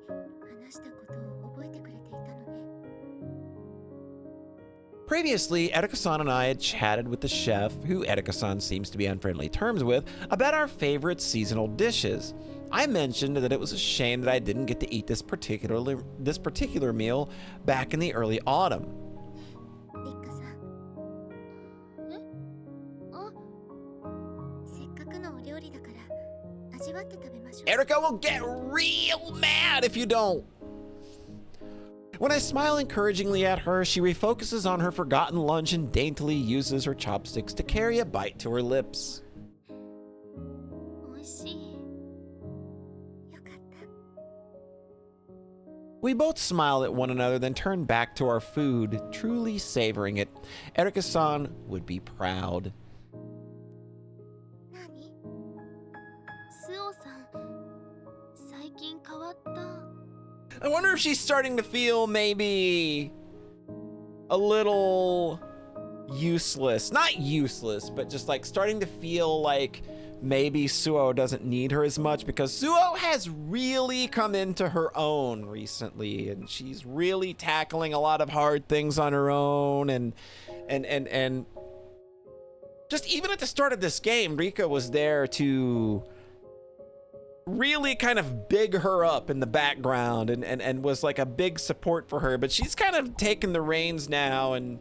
あの時話したことを覚えてくれていたのね Previously, Erika-san and I had chatted with the chef, who Erika-san seems to be on friendly terms with, about our favorite seasonal dishes. I mentioned that it was a shame that I didn't get to eat this particular meal back in the early autumn. リッカさんえあせっかくのお料理だから味わって食べましょう Erika will get real mad if you don't. When I smile encouragingly at her, she refocuses on her forgotten lunch and daintily uses her chopsticks to carry a bite to her lips. おいしいよかった We both smile at one another, then turn back to our food, truly savoring it. Erika-san would be proud. 何スオさん最近変わった I wonder if she's starting to feel maybe a little useless. Not useless, but just like starting to feel like maybe Suoh doesn't need her as much, because Suoh has really come into her own recently, and she's really tackling a lot of hard things on her own, and just even at the start of this game, Rika was there to really kind of big her up in the background and was like a big support for her, but she's kind of taken the reins now and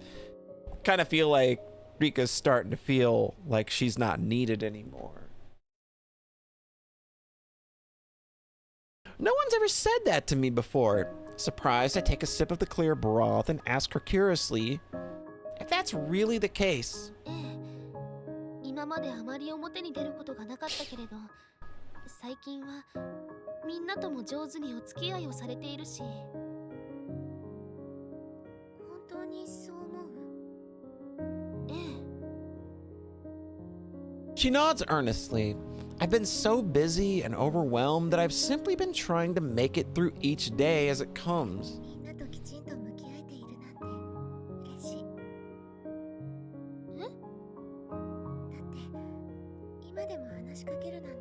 kind of feel like Rika's starting to feel like she's not needed anymore. No one's ever said that to me before. Surprised, I take a sip of the clear broth and ask her curiously if that's really the case. ええ今まであまり表に出ることがなかったけれど最近はみんなとも上手にお付き合いをされているし本当にそ She nods earnestly. I've been so busy and overwhelmed that I've simply been trying to make it through each day as it comes. みんなときちんと向き合えているなんて嬉しい。だって今でも話しかけるなんて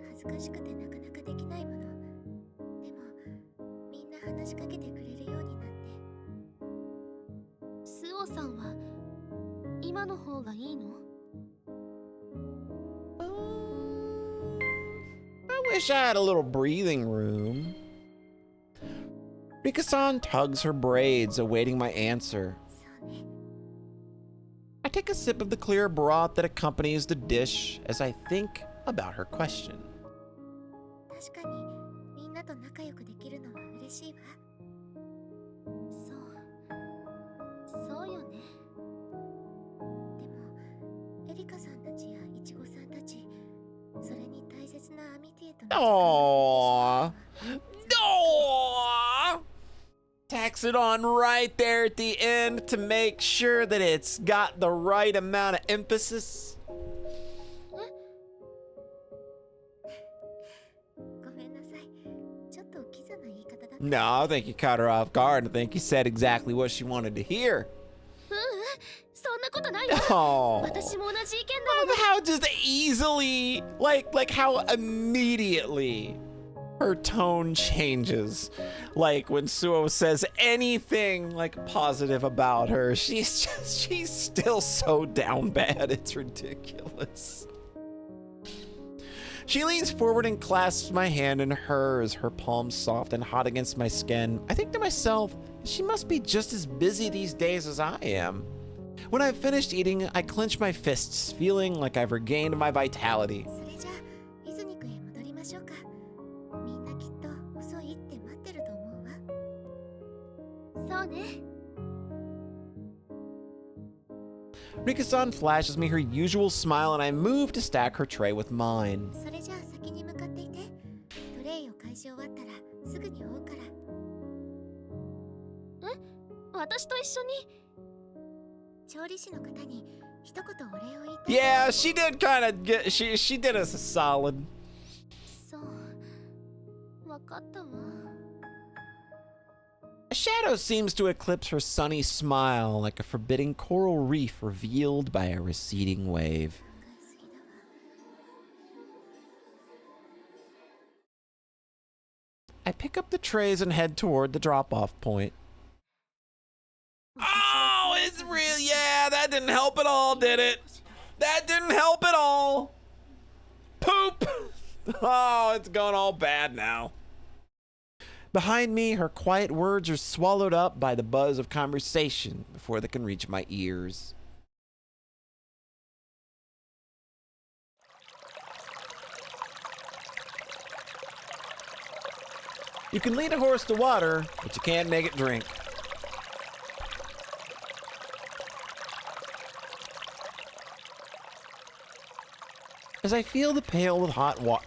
恥ずかしくてなかなかできないもの。でもみんな話しかけてくれるようになって。スオさんは今の方がいいの？ I wish I had a little breathing room. Rika-san tugs her braids, awaiting my answer. そうね。 I take a sip of the clear broth that accompanies the dish as I think about her question. 確かにみんなと仲良くできるのは嬉しいわ。そうよね。でもエリカさんたちやイチゴさんたち、それに大切なアミティエとの時間を Aww. Tacks it on right there at the end to make sure that it's got the right amount of emphasis. ごめんなさい。ちょっとキザな言い方だった。 No, I think you caught her off guard. I think you said exactly what she wanted to hear. そんなことないよ。 Oh. 私も同じ意見だもの。 How just easily, like how immediately her tone changes. Like when Suoh says anything like positive about her, she's still so down bad. It's ridiculous. She leans forward and clasps my hand in hers, her palms soft and hot against my skin. I think to myself, she must be just as busy these days as I am. When I've finished eating, I clench my fists, feeling like I've regained my vitality. それじゃあイズニクへ戻りましょうか。みんなきっと遅いって待ってると思うわ。そうね。 Rika-san flashes me her usual smile and I move to stack her tray with mine. それじゃあ先に向かっていて。トレイを返し終わったらすぐに追うから。え？私と一緒に？調理師の方に一言お礼を言いたい。 Yeah, she did kind of get, she did us a solid. そう、わかったわ。 A shadow seems to eclipse her sunny smile like a forbidding coral reef revealed by a receding wave. 考えすぎだわ。 I pick up the trays and head toward the drop-off point. Oh, it's real. Yeah, that didn't help at all, did it? That didn't help at all. Poop. Oh, it's gone all bad now. Behind me, her quiet words are swallowed up by the buzz of conversation before they can reach my ears. You can lead a horse to water, but you can't make it drink. As I fill the pail with hot water,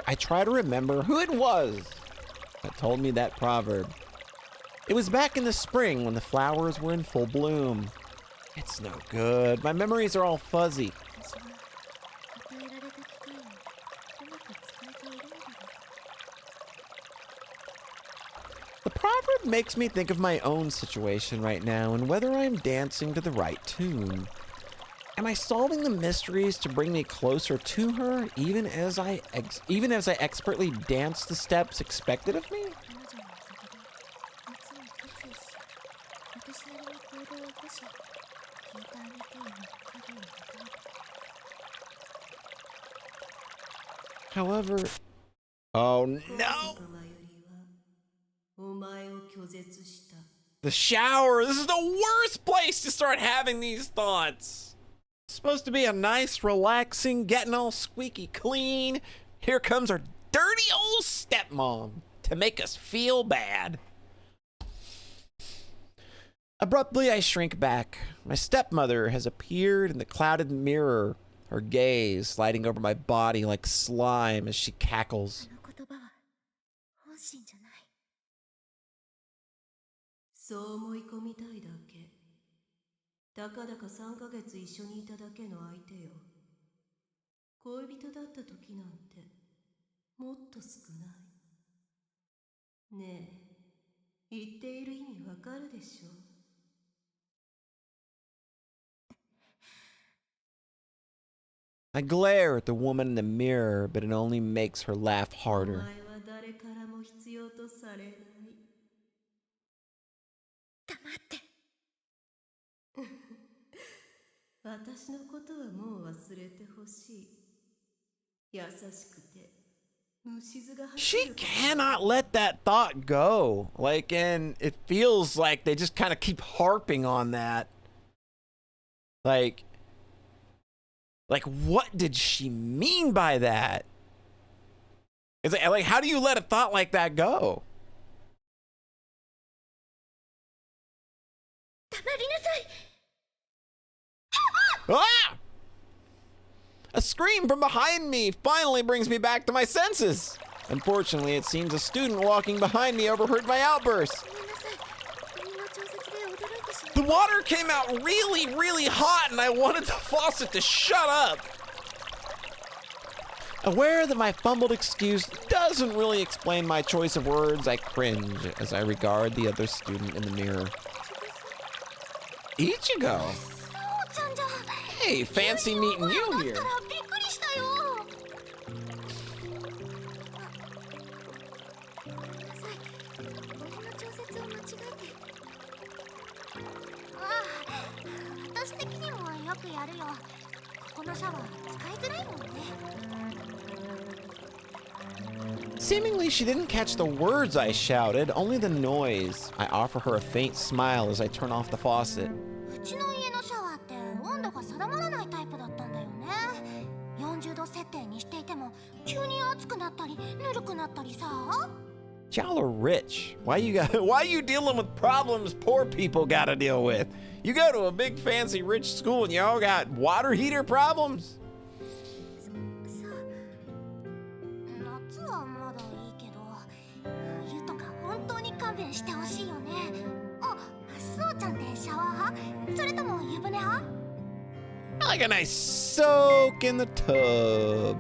I try to remember who it was that told me that proverb. It was back in the spring when the flowers were in full bloom. It's no good. My memories are all fuzzy. 私は与えられた機会をうまく使えているのだろう。 The proverb makes me think of my own situation right now and whether I am dancing to the right tune. Am I solving the mysteries to bring me closer to her, even as I expertly dance the steps expected of me? 彼女のおかげで夏に決意し、私なりに行動を起こし、消えたアミティの影を求めた。 However, oh no! よりはお前を拒絶した。 The shower! This is the worst place to start having these thoughts! It's supposed to be a nice, relaxing, getting all squeaky clean. Here comes our dirty old stepmom to make us feel bad. Abruptly, I shrink back. My stepmother has appeared in the clouded mirror, her gaze sliding over my body like slime as she cackles. あの言葉は本心じゃない。そう思い込みたいだけ。たかだか3ヶ月一緒にいただけの相手よ。恋人だった時なんてもっと少ない。ねえ、言っている意味わかるでしょ。I glare at the woman in the mirror, but it only makes her laugh お harder. 前は誰からも必要とされない。黙って。私のことはもう忘れてほしい。優しくて虫唾が走 She る。 cannot let that thought go. Like, and it feels like they just kind of keep harping on that. Like, what did she mean by that? It's like, how do you let a thought like that go? 黙りなさい。 Ah! A scream from behind me finally brings me back to my senses. Unfortunately, it seems a student walking behind me overheard my outburst. ごめんなさい。耳の調節で驚いてしま The water came out really, really hot, and I wanted the faucet to shut up. Aware that my fumbled excuse doesn't really explain my choice of words, I cringe as I regard the other student in the mirror. Ichigo! う。そうちゃんじゃん。 Hey, fancy meeting you だ here. からびっくりしたよ。ごめんなさい。耳の調節を間違えて。ああ、私的にもよくやるよ。ここのシャワー使いづらいもんね。 Seemingly, she didn't catch the words I shouted, only the noise. I offer her a faint smile as I turn off the faucet. うちの家のシャワーって温度が定まらないタイプだったんだよね。40度設定にしていても急に熱くなったりぬるくなったりさ。 Y'all are rich. Why you dealing with problems poor people gotta deal with? You go to a big fancy rich school and y'all got water heater problems? そう。夏はまだいいけど、冬とか本当に勘弁してほしいよね。あ、そうちゃんってシャワー派？それとも湯船派？ I like a nice soak in the tub.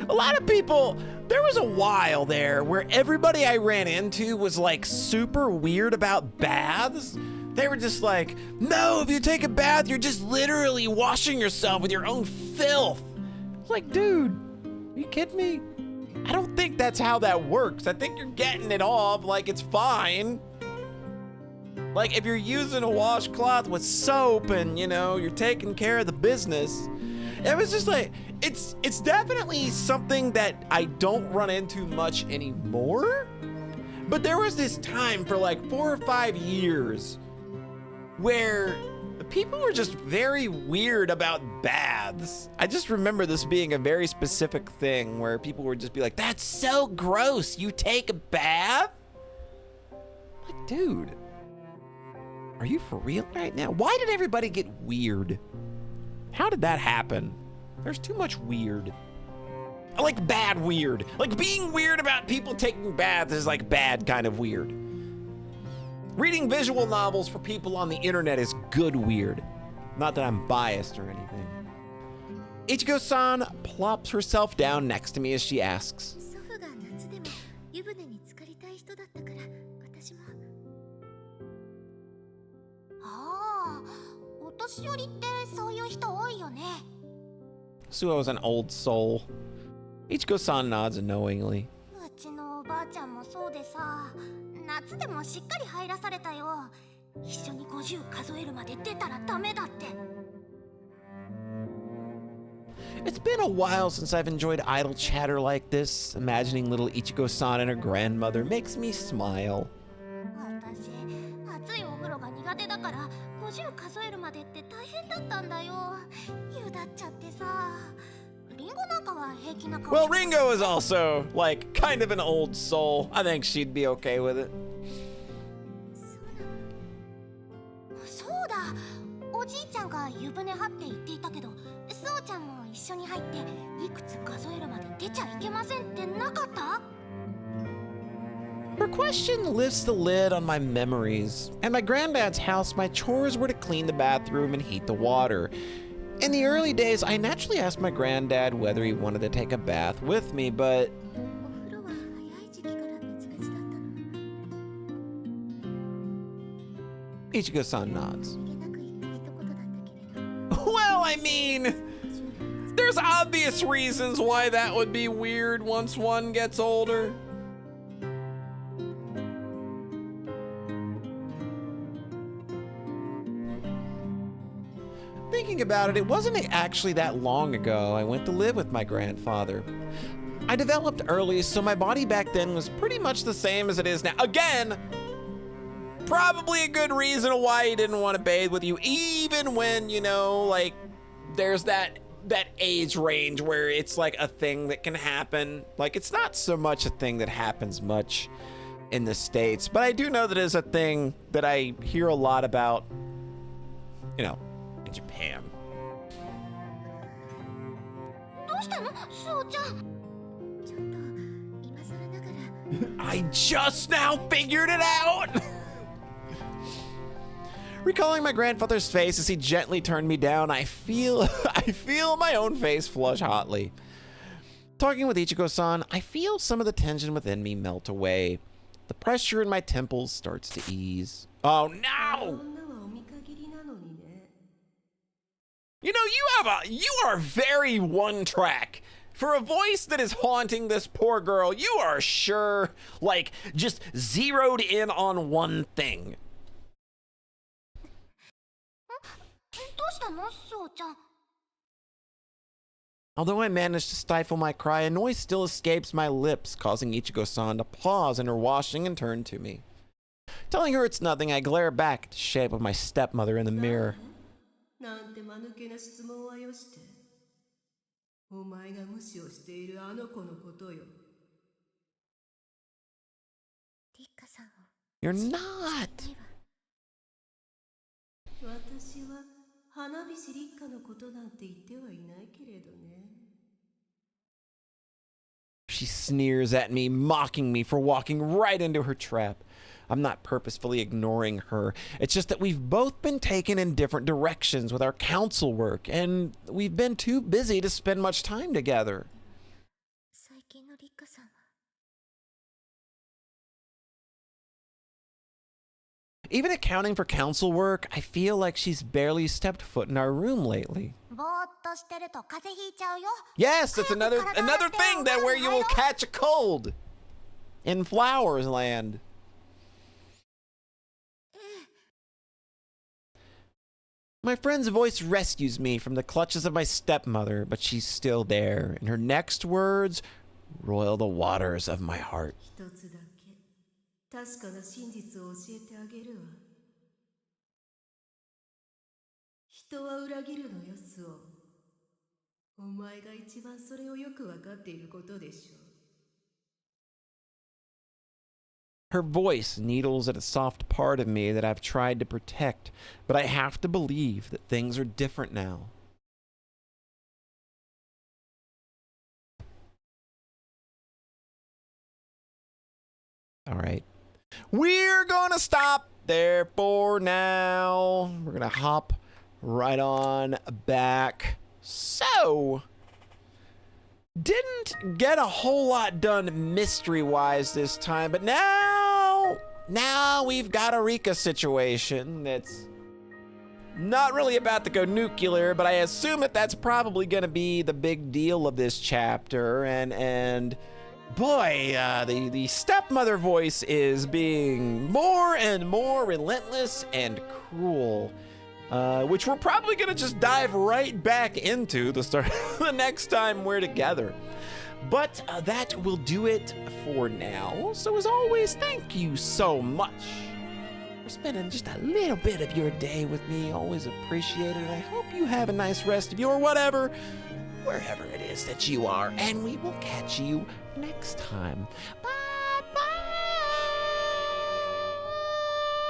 A lot of people, there was a while there where everybody I ran into was like super weird about baths. They were just like, no, if you take a bath, you're just literally washing yourself with your own filth. It's like, dude, are you kidding me? I don't think that's how that works. I think you're getting it off like it's fine. Like if you're using a washcloth with soap and, you know, you're taking care of the business. It was just like, it's definitely something that I don't run into much anymore. But there was this time for like 4 or 5 years where people were just very weird about baths. I just remember this being a very specific thing where people would just be like, that's so gross. You take a bath? Like, dude, are you for real right now? Why did everybody get weird? How did that happen? There's too much weird. I like bad weird. Like being weird about people taking baths is like bad kind of weird. Reading visual novels for people on the internet is good weird. Not that I'm biased or anything. Ichigo-san plops herself down next to me as she asks, 祖父が夏でも湯船に浸かりたい人だったから私も。ああ、お年寄りってそういう人多いよね。 Suoh's an old soul. Ichigo-san nods knowingly. うちのおばあちゃんもそうでさ、夏でもしっかり入らされたよ。一緒に50数えるまで出たらダメだって。 It's been a while since I've enjoyed idle chatter like this. Imagining little Ichigo-san and her grandmother makes me smile. 私、熱いお風呂が苦手だから50数えるまでって大変だったんだよ。湯だっちゃってさ。リンゴなんかは平気な顔。 Well, Ringo is also, like, kind of an old soul. I think she'd be okay with it. そうだ。おじいちゃんが湯船派って言っていたけど、そうちゃんも一緒に入っていくつ数えるまで出ちゃいけませんってなかった？ Her question lifts the lid on my memories. At my granddad's house, my chores were to clean the bathroom and heat the water. In the early days, I naturally asked my granddad whether he wanted to take a bath with me, but お風呂は早い時期から別々だったの。 Ichigo-san nods. 逃げなく言った一言だったけれど。 Well, I mean, there's obvious reasons why that would be weird once one gets older. Thinking about it, it wasn't actually that long ago I went to live with my grandfather. I developed early, so my body back then was pretty much the same as it is now. Again, probably a good reason why he didn't want to bathe with you, even when, you know, like, there's that age range where it's like a thing that can happen. Like, it's not so much a thing that happens much in the States, but I do know that it's a thing that I hear a lot about, you know, in Japan. どうしたの、スオちゃん。ちょっと今更ながら。I just now figured it out! Recalling my grandfather's face as he gently turned me down, I feel my own face flush hotly. Talking with Ichigo-san, I feel some of the tension within me melt away. The pressure in my temples starts to ease. Oh no! You know, you are very one track. For a voice that is haunting this poor girl, you are sure, like, just zeroed in on one thing. どうしたの、スオちゃん。 Although I managed to stifle my cry, a noise still escapes my lips, causing Ichigo-san to pause in her washing and turn to me. Telling her it's nothing, I glare back at the shape of my stepmother in the mirror. なんて間抜けな質問はよして。お前が無視をしているあの子のことよ。リッカさんを。 You're not! 私は花火師立花のことなんて言ってはいないけれどね。 She sneers at me, mocking me for walking right into her trap. I'm not purposefully ignoring her. It's just that we've both been taken in different directions with our council work, and we've been too busy to spend much time together. 最近のリッカさんは。 Even accounting for council work, I feel like she's barely stepped foot in our room lately. ぼーっとしてると風邪ひいちゃうよ。 Yes, that's another thing that where you will catch a cold in Flowers Land. My friend's voice rescues me from the clutches of my stepmother, but she's still there, and her next words roil the waters of my heart. 一つだけ確かな真実を教えてあげるわ。人は裏切るのよ、スオ。お前が一番それをよくわかっていることでしょう。 Her voice needles at a soft part of me that I've tried to protect, but I have to believe that things are different now. All right. We're gonna stop there for now. We're gonna hop right on back. So, didn't get a whole lot done mystery-wise this time, but now we've got a Rika situation that's not really about to go nuclear, but I assume that that's probably going to be the big deal of this chapter. And boy, the stepmother voice is being more and more relentless and cruel. Which we're probably gonna just dive right back into the start the next time we're together. But that will do it for now. So as always, thank you so much for spending just a little bit of your day with me. Always appreciate it. I hope you have a nice rest of your whatever, wherever it is that you are. And we will catch you next time. Bye.